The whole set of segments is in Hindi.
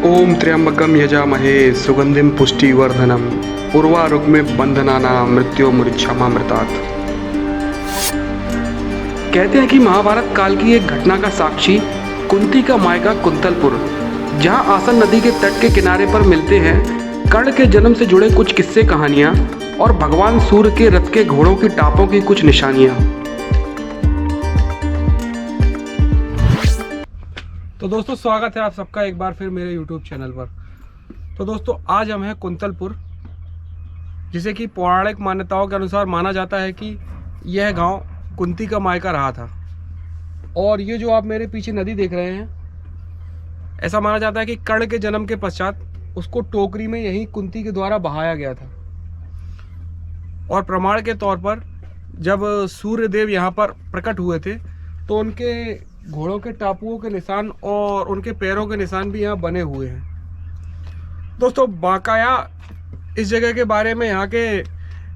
ओम त्र्यंबकम यजामहे सुगंधिम पुष्टिवर्धनम उर्वारुकमे बंधनाना मृत्योर्मुक्षमामृतात्। कहते हैं कि महाभारत काल की एक घटना का साक्षी कुंती का मायका कुंतलपुर, जहां आसन नदी के तट के किनारे पर मिलते हैं कर्ण के जन्म से जुड़े कुछ किस्से कहानियां और भगवान सूर्य के रथ के घोड़ों की टापों की कुछ निशानियां। तो दोस्तों, स्वागत है आप सबका एक बार फिर मेरे YouTube चैनल पर। तो दोस्तों, आज हम हैं कुंतलपुर, जिसे कि पौराणिक मान्यताओं के अनुसार माना जाता है कि यह गांव कुंती का मायका रहा था। और ये जो आप मेरे पीछे नदी देख रहे हैं, ऐसा माना जाता है कि कर्ण के जन्म के पश्चात उसको टोकरी में यही कुंती के द्वारा बहाया गया था। और प्रमाण के तौर पर जब सूर्य देव यहाँ पर प्रकट हुए थे तो उनके घोड़ों के टापुओं के निशान और उनके पैरों के निशान भी यहाँ बने हुए हैं। दोस्तों, बाकाया इस जगह के बारे में यहाँ के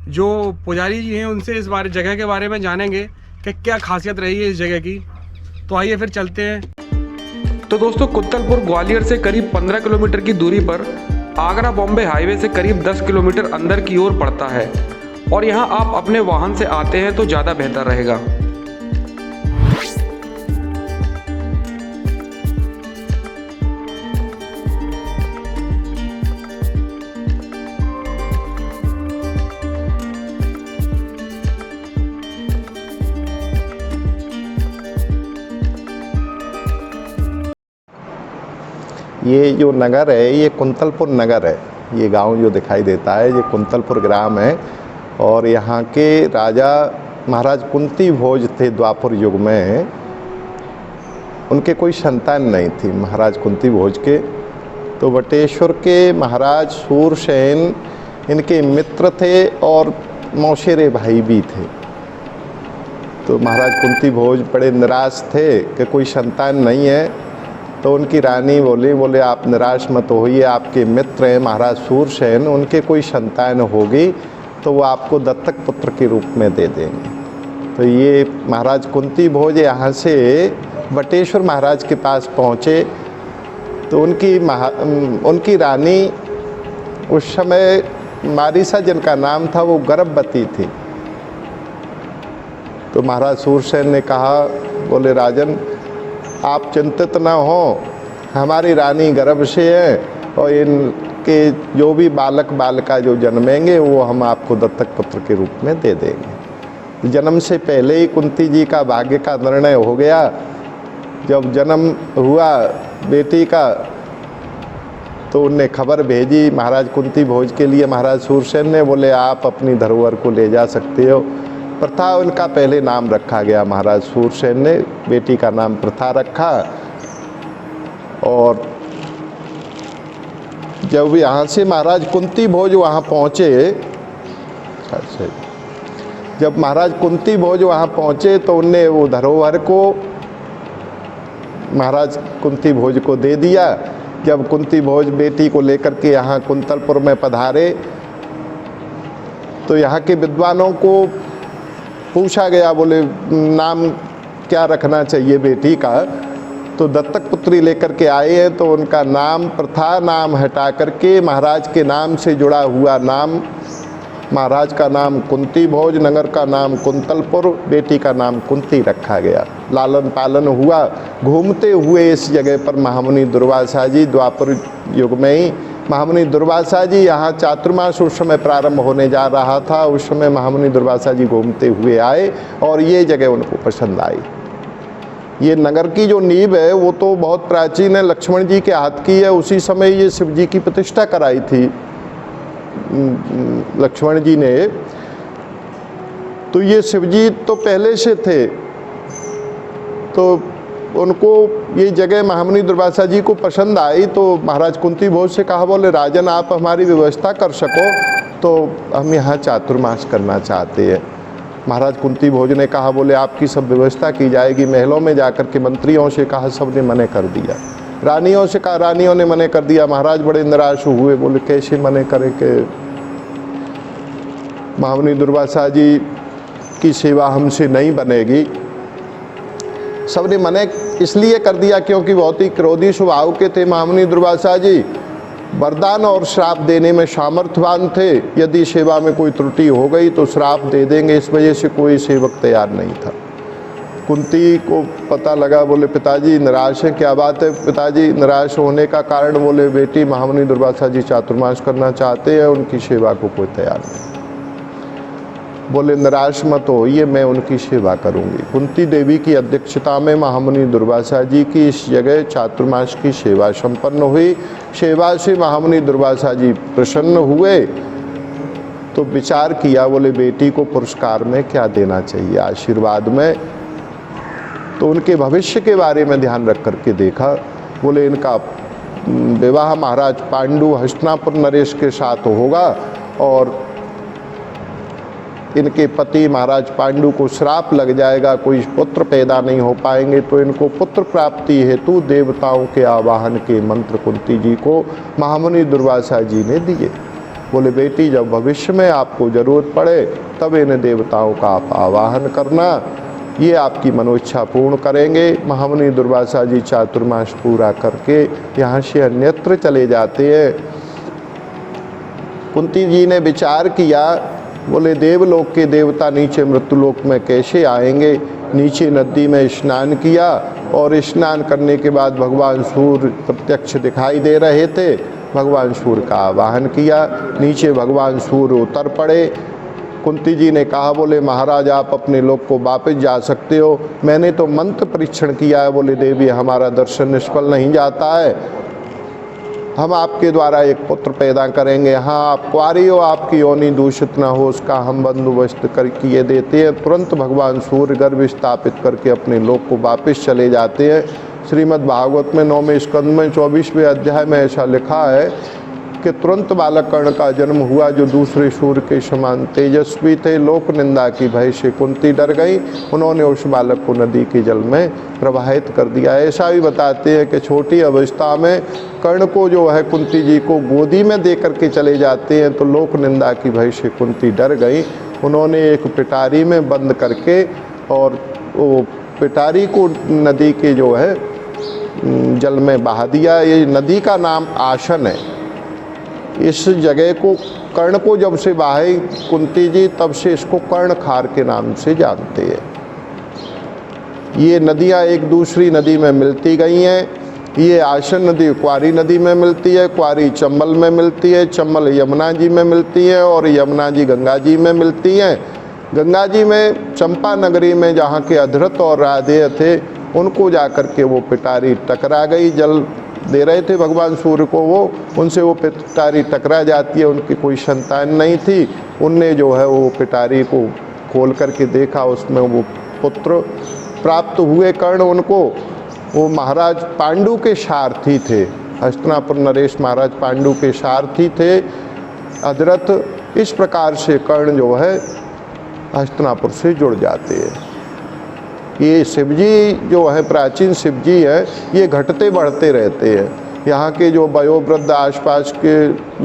जो पुजारी जी हैं उनसे इस जगह के बारे में जानेंगे कि क्या खासियत रही है इस जगह की। तो आइए फिर चलते हैं। तो दोस्तों, कुंतलपुर ग्वालियर से करीब 15 किलोमीटर की दूरी पर आगरा बॉम्बे हाईवे से करीब 10 किलोमीटर अंदर की ओर पड़ता है। और यहाँ आप अपने वाहन से आते हैं तो ज़्यादा बेहतर रहेगा। ये जो नगर है ये कुंतलपुर नगर है। ये गांव जो दिखाई देता है ये कुंतलपुर ग्राम है। और यहाँ के राजा महाराज कुंती भोज थे द्वापर युग में। उनके कोई संतान नहीं थी महाराज कुंती भोज के। तो बटेश्वर के महाराज सूरसेन इनके मित्र थे और मौसेरे भाई भी थे। तो महाराज कुंती भोज बड़े निराश थे कि कोई संतान नहीं है। तो उनकी रानी बोले आप निराश मत होइए, आपके मित्र हैं महाराज सूरसेन, उनके कोई संतान होगी तो वो आपको दत्तक पुत्र के रूप में दे देंगे। तो ये महाराज कुंती भोज यहाँ से बटेश्वर महाराज के पास पहुँचे। तो उनकी रानी उस समय मारिसा जिनका नाम था वो गर्भवती थी। तो महाराज सूरसेन ने कहा, बोले राजन आप चिंतित न हो, हमारी रानी गर्भ से है और इनके जो भी बालक बालिका जो जन्मेंगे वो हम आपको दत्तक पुत्र के रूप में दे देंगे। जन्म से पहले ही कुंती जी का भाग्य का निर्णय हो गया। जब जन्म हुआ बेटी का तो उनने खबर भेजी महाराज कुंती भोज के लिए महाराज सूरसेन ने, बोले आप अपनी धरोहर को ले जा सकते हो। प्रथा उनका पहले नाम रखा गया, महाराज सूरसेन ने बेटी का नाम प्रथा रखा। और जब यहाँ से महाराज कुंती भोज वहाँ पहुँचे, जब महाराज कुंती भोज वहाँ पहुँचे तो उनने वो धरोहर को महाराज कुंती भोज को दे दिया। जब कुंती भोज बेटी को लेकर के यहाँ कुंतलपुर में पधारे तो यहाँ के विद्वानों को पूछा गया, बोले नाम क्या रखना चाहिए बेटी का। तो दत्तक पुत्री लेकर के आए हैं तो उनका नाम प्रथा नाम हटा करके महाराज के नाम से जुड़ा हुआ नाम, महाराज का नाम कुंती भोज, नगर का नाम कुंतलपुर, बेटी का नाम कुंती रखा गया। लालन पालन हुआ। घूमते हुए इस जगह पर महामुनि दुर्वासा जी द्वापर युग में ही महामुनि दुर्वासा जी यहाँ चातुर्मास उस समय प्रारंभ होने जा रहा था। उस समय महामुनि दुर्वासा जी घूमते हुए आए और ये जगह उनको पसंद आई। ये नगर की जो नींव है वो तो बहुत प्राचीन है, लक्ष्मण जी के हाथ की है। उसी समय ये शिव जी की प्रतिष्ठा कराई थी लक्ष्मण जी ने। तो ये शिव जी तो पहले से थे, तो उनको ये जगह महामुनि दुर्वासा जी को पसंद आई। तो महाराज कुंती भोज से कहा, बोले राजन आप हमारी व्यवस्था कर सको तो हम यहाँ चातुर्मास करना चाहते हैं। महाराज कुंती भोज ने कहा, बोले आपकी सब व्यवस्था की जाएगी। महलों में जाकर के मंत्रियों से कहा, सब ने मने कर दिया। रानियों से कहा, रानियों ने मने कर दिया। महाराज बड़े निराश हुए, बोले कैसे मने करें कि महामुनि दुर्वासा जी की सेवा हमसे नहीं बनेगी। सबने मने इसलिए कर दिया क्योंकि बहुत ही क्रोधी स्वभाव के थे महामुनि दुर्वासा जी, वरदान और श्राप देने में सामर्थ्यवान थे। यदि सेवा में कोई त्रुटि हो गई तो श्राप दे देंगे, इस वजह से कोई सेवक तैयार नहीं था। कुंती को पता लगा, बोले पिताजी निराश है, क्या बात है पिताजी? निराश होने का कारण, बोले बेटी महामुनि दुर्वासा जी चातुर्मास करना चाहते हैं, उनकी सेवा को कोई तैयार नहीं। बोले निराश मत होइए, मैं उनकी सेवा करूंगी। कुंती देवी की अध्यक्षता में महामुनि दुर्वासा जी की इस जगह चातुर्मास की सेवा संपन्न हुई। सेवा से महामुनि दुर्वासा जी प्रसन्न हुए तो विचार किया, बोले बेटी को पुरस्कार में क्या देना चाहिए, आशीर्वाद में। तो उनके भविष्य के बारे में ध्यान रख करके देखा, बोले इनका विवाह महाराज पांडु हस्तिनापुर नरेश के साथ होगा और इनके पति महाराज पांडु को श्राप लग जाएगा, कोई पुत्र पैदा नहीं हो पाएंगे, तो इनको पुत्र प्राप्ति हेतु देवताओं के आवाहन के मंत्र कुंती जी को महामुनि दुर्वासा जी ने दिए। बोले बेटी जब भविष्य में आपको जरूरत पड़े तब इन देवताओं का आप आवाहन करना, ये आपकी मनोइच्छा पूर्ण करेंगे। महामुनि दुर्वासा जी चातुर्मास पूरा करके यहाँ से अन्यत्र चले जाते हैं। कुंती जी ने विचार किया, बोले देवलोक के देवता नीचे मृत्युलोक में कैसे आएंगे? नीचे नदी में स्नान किया और स्नान करने के बाद भगवान सूर्य प्रत्यक्ष दिखाई दे रहे थे। भगवान सूर्य का आवाहन किया, नीचे भगवान सूर्य उतर पड़े। कुंती जी ने कहा, बोले महाराज आप अपने लोक को वापस जा सकते हो, मैंने तो मंत्र परीक्षण किया है। बोले देवी हमारा दर्शन निष्फल नहीं जाता है, हम आपके द्वारा एक पुत्र पैदा करेंगे। हाँ आप कुंवारी हो, आपकी योनि दूषित न हो, उसका हम बंदोबस्त कर किए देते हैं। तुरंत भगवान सूर्य गर्भ स्थापित करके अपने लोक को वापस चले जाते हैं। श्रीमद् भागवत में 9वें स्कंद में 24वें अध्याय में ऐसा लिखा है कि तुरंत बालक कर्ण का जन्म हुआ जो दूसरे सूर्य के समान तेजस्वी थे। लोक निंदा की भय से कुंती डर गई, उन्होंने उस बालक को नदी के जल में प्रवाहित कर दिया। ऐसा भी बताते हैं कि छोटी अवस्था में कर्ण को जो है कुंती जी को गोदी में दे करके चले जाते हैं, तो लोक निंदा की भय से कुंती डर गई। उन्होंने एक पिटारी में बंद करके और वो पिटारी को नदी के जो है जल में बहा दिया। ये नदी का नाम आसन है। इस जगह को कर्ण को जब से बहाई कुंती जी तब से इसको कर्णखार के नाम से जानते हैं। ये नदियाँ एक दूसरी नदी में मिलती गई हैं। ये आसन नदी क्वारी नदी में मिलती है, क्वारी चंबल में मिलती है, चंबल यमुना जी में मिलती है और यमुना जी गंगा जी में मिलती हैं। गंगा जी में चंपा नगरी में जहाँ के अधृत और राधेय थे उनको जाकर के वो पिटारी टकरा गई। जल दे रहे थे भगवान सूर्य को, वो उनसे वो पिटारी टकरा जाती है। उनकी कोई संतान नहीं थी। उनने जो है वो पिटारी को खोल करके देखा, उसमें वो पुत्र प्राप्त हुए। कर्ण उनको वो महाराज पांडु के सारथी थे, हस्तिनापुर नरेश महाराज पांडु के सारथी थे अधरथ। इस प्रकार से कर्ण जो है हस्तिनापुर से जुड़ जाते हैं। ये शिवजी जो है प्राचीन शिवजी है, ये घटते बढ़ते रहते हैं। यहाँ के जो वयोवृद्ध आसपास के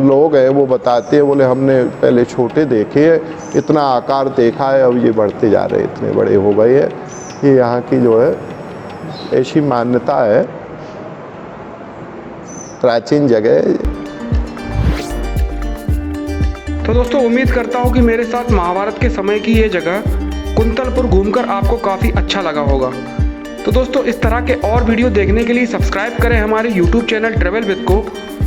लोग हैं वो बताते हैं, बोले हमने पहले छोटे देखे हैं, इतना आकार देखा है, अब ये बढ़ते जा रहे हैं, इतने बड़े हो गए हैं। ये यहाँ की जो है ऐसी मान्यता है, प्राचीन जगह। तो दोस्तों उम्मीद करता हूँ कि मेरे साथ महाभारत के समय की ये जगह कुंतलपुर घूमकर आपको काफ़ी अच्छा लगा होगा। तो दोस्तों इस तरह के और वीडियो देखने के लिए सब्सक्राइब करें हमारे YouTube चैनल ट्रैवल विद को।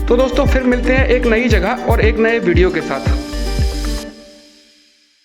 तो दोस्तों फिर मिलते हैं एक नई जगह और एक नए वीडियो के साथ।